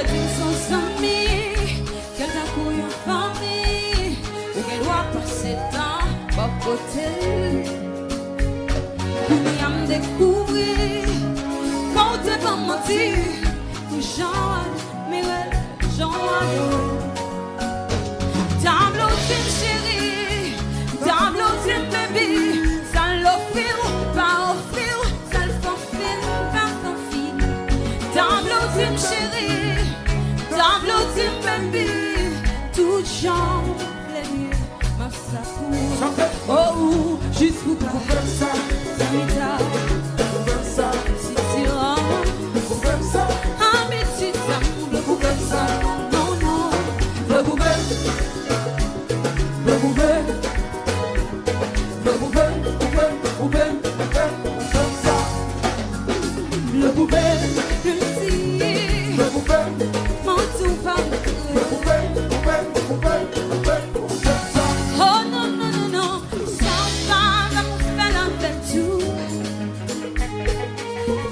dit son ami, qu'elle t'a couillé en famille, ou qu'elle doit passer temps par côté. Puis à me découvrir, quand t'es pas menti, Jean, Mirel, Jean-Adoré. Tableau team chérie, tableau team baby, ça l'offre, pas offrir, ça le forfait, pas forfait. Tableau team chérie, tableau team baby, tout genre, les ma sacoule. Oh, juste pour faire ça, ça m'état, ça, si tu rends, ça, un petit amour, le coupé ça, non, non, le coupé. Le poupée, une fille, le poupée, mon tout pas. Oh non, non, non, non, sans pas d'amour fait la belle tout.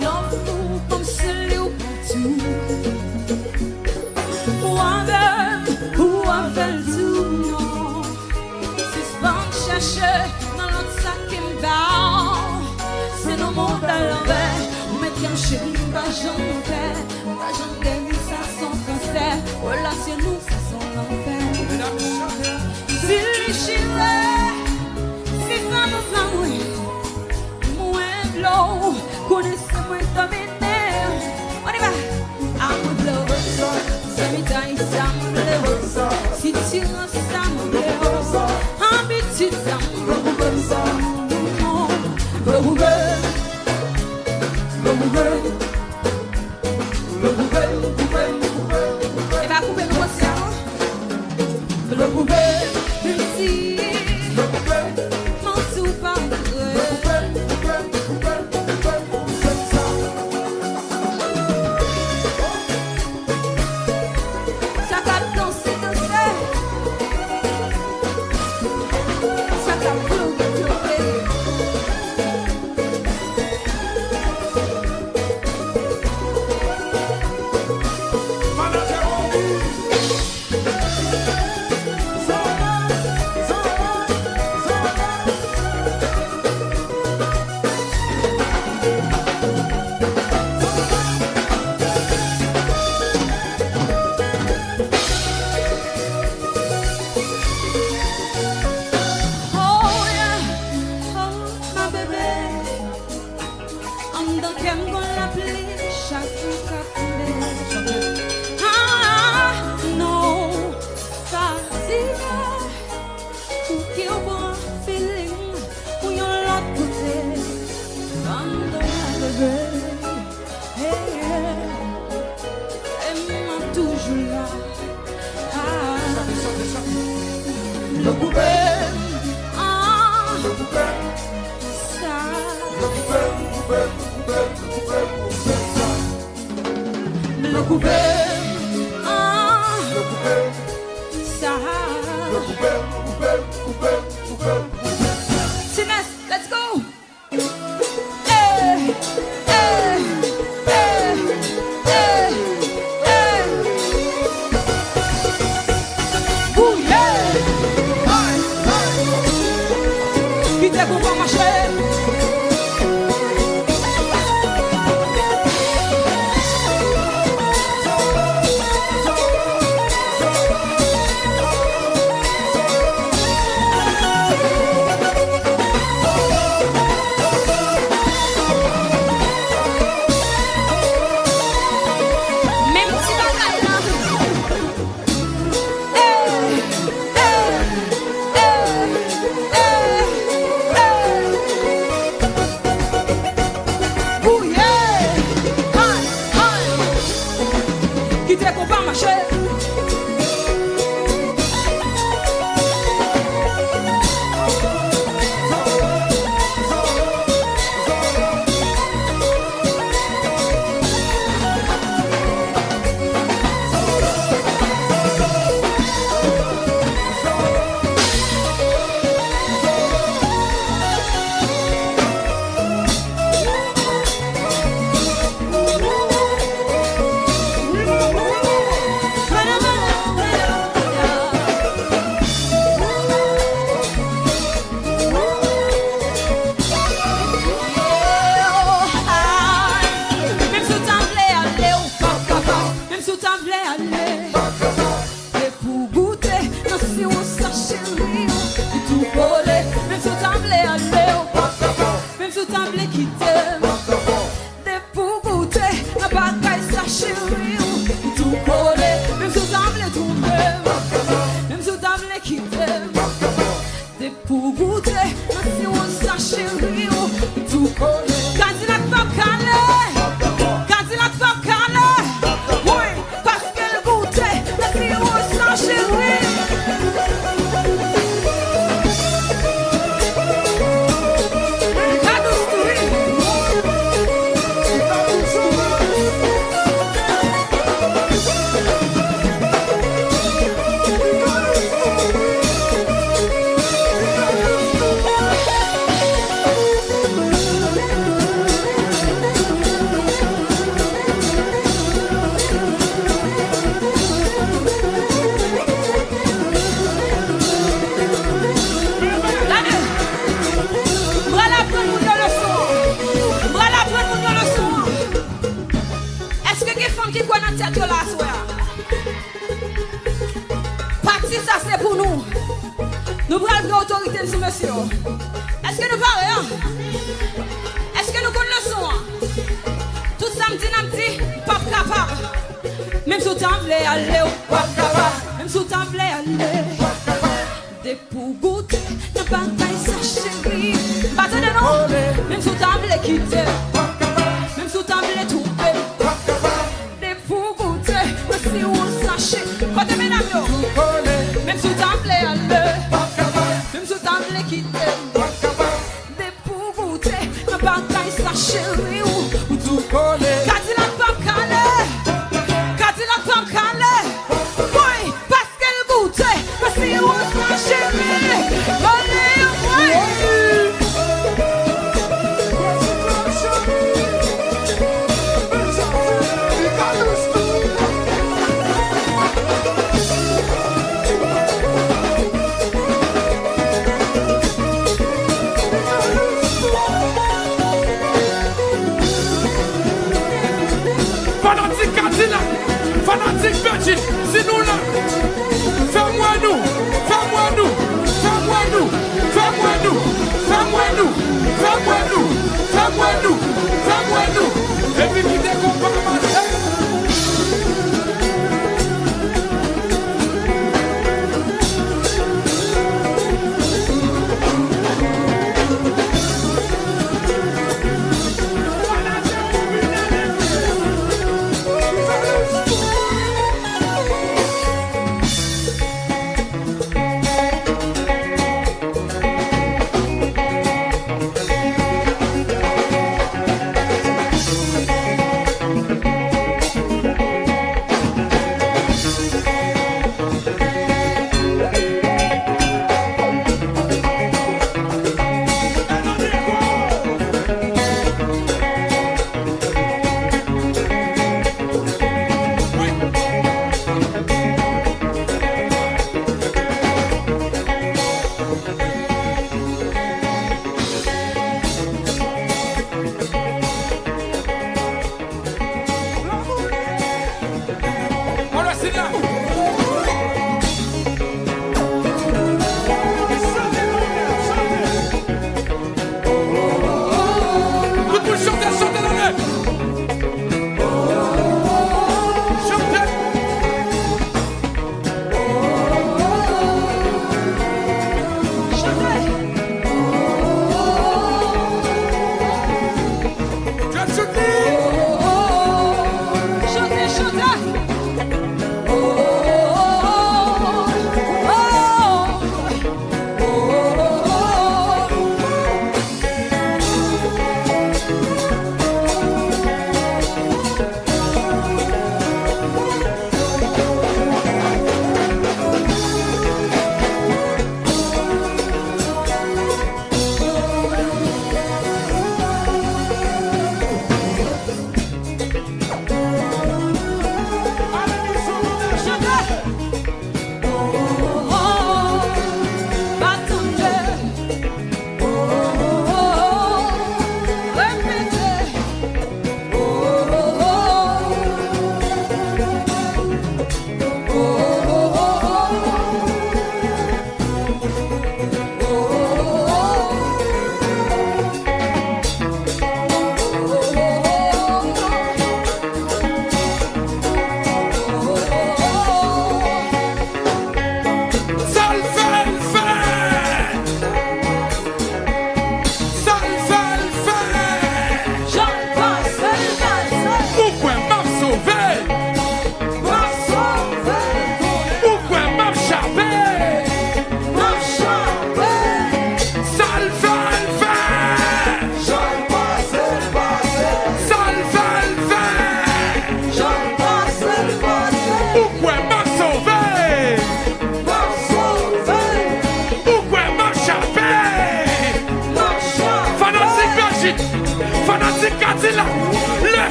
L'amour comme celui ou partout. Ou avec tout, non. Suspens chercher dans l'autre sac qui me bat. C'est le monde à l'envers. Bien chérie, pas j'en fais, ça son cancer, relation nous, ça son enfer. Si les chirés, si ça nous a oui, moins blow, connaissez-moi dominer. On y va, I'm blow, ça m'éteint, ça me bleu, si tu rends ça me bleu, habitude ça me bleu, et va couper le poisson. Le poupée, une fille, mon tout pas. Ça capte danser, danser. Ça capte pleurer, pleurer. Le poupée, le poupée, ça, le poupée, le poupée, ça, le poupée. Sinès, let's go. goûter, si on s'en chérie, tout connaît. Cadillac pas calé, Cadillac pas calé. Oui, parce qu'elle goûtait, si on s'en chérie. Qui quoi dans tête là soir. Parti ça c'est pour nous. Nous prenons l'autorité sur monsieur. Est-ce que nous parlons? Est-ce que nous connaissons? Tout ça me dit pas capable. Même si tu voulais aller pas capable. Même si tu voulais aller. Des pour goûter, ne pas ça chérie. Battez de nous. Même si tu voulais quitter. Même si tu voulais trouver. Si on sachet, quand tu mesdames, même si tu t'en plais aller, même si tu t'en plais quitter, des pour goûter, ne pas taille sa chérie ou tout connaît. Cadillac pas calé, Cadillac pas calé, oui, parce qu'elle goûtait, mais si on sa chérie, allez, oui. Fanatique petit, c'est nous là. Fais-moi nous, fais-moi nous, fais-moi nous, fais-moi nous, fais-moi nous, fais-moi nous, fais-moi nous, fais-moi nous. Et puis qui décompare ma tête.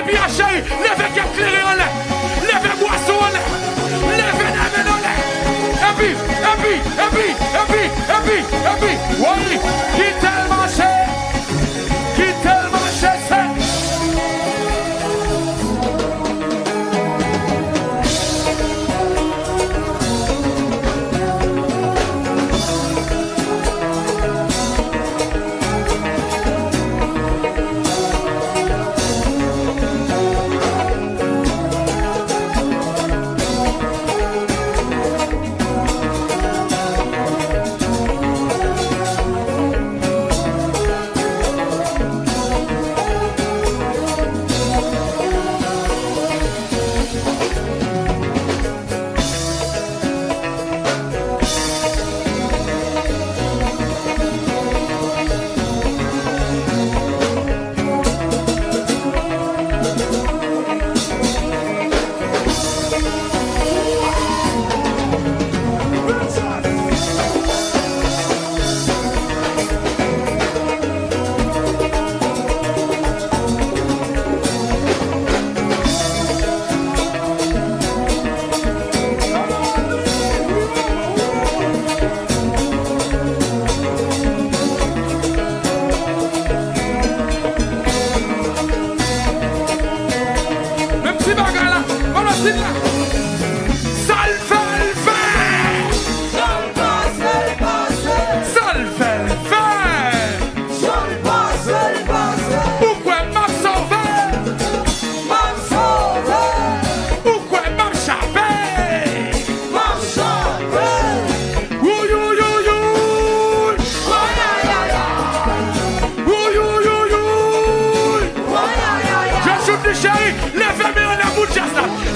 bagaille bien chérie. Levez qui éclairé en l'air. Levez boisson en l'air. Levez la main en l'air. Et puis, oui, qui tellement cher. Qui tellement cher, c'est.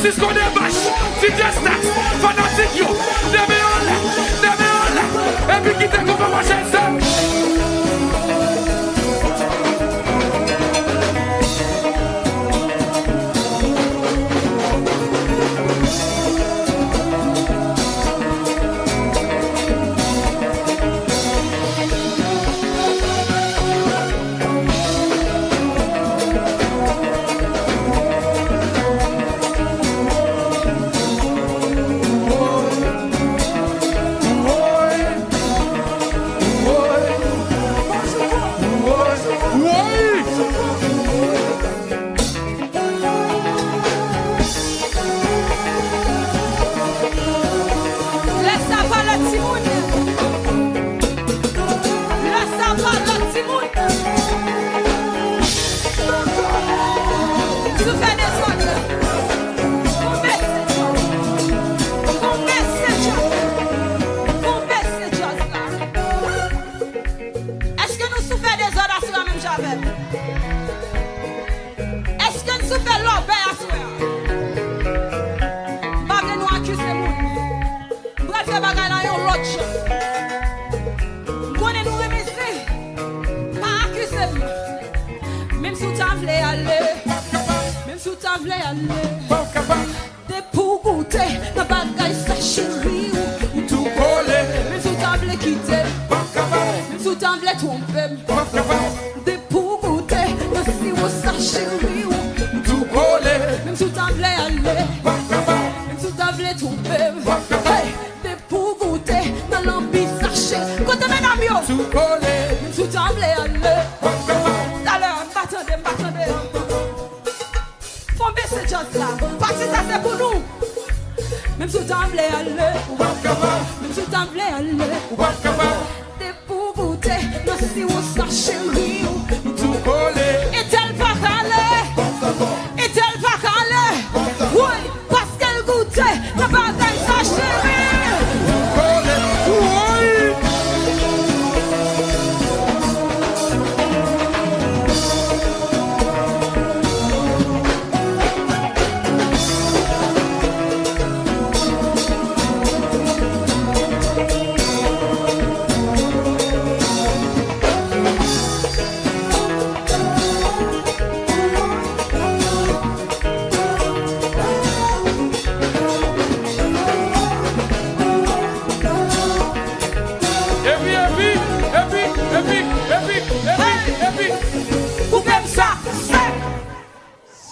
Si ce qu'on est vache, si Justax, fanatique yo, demi en là, et puis quittez qu'on va manger ça.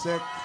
sec.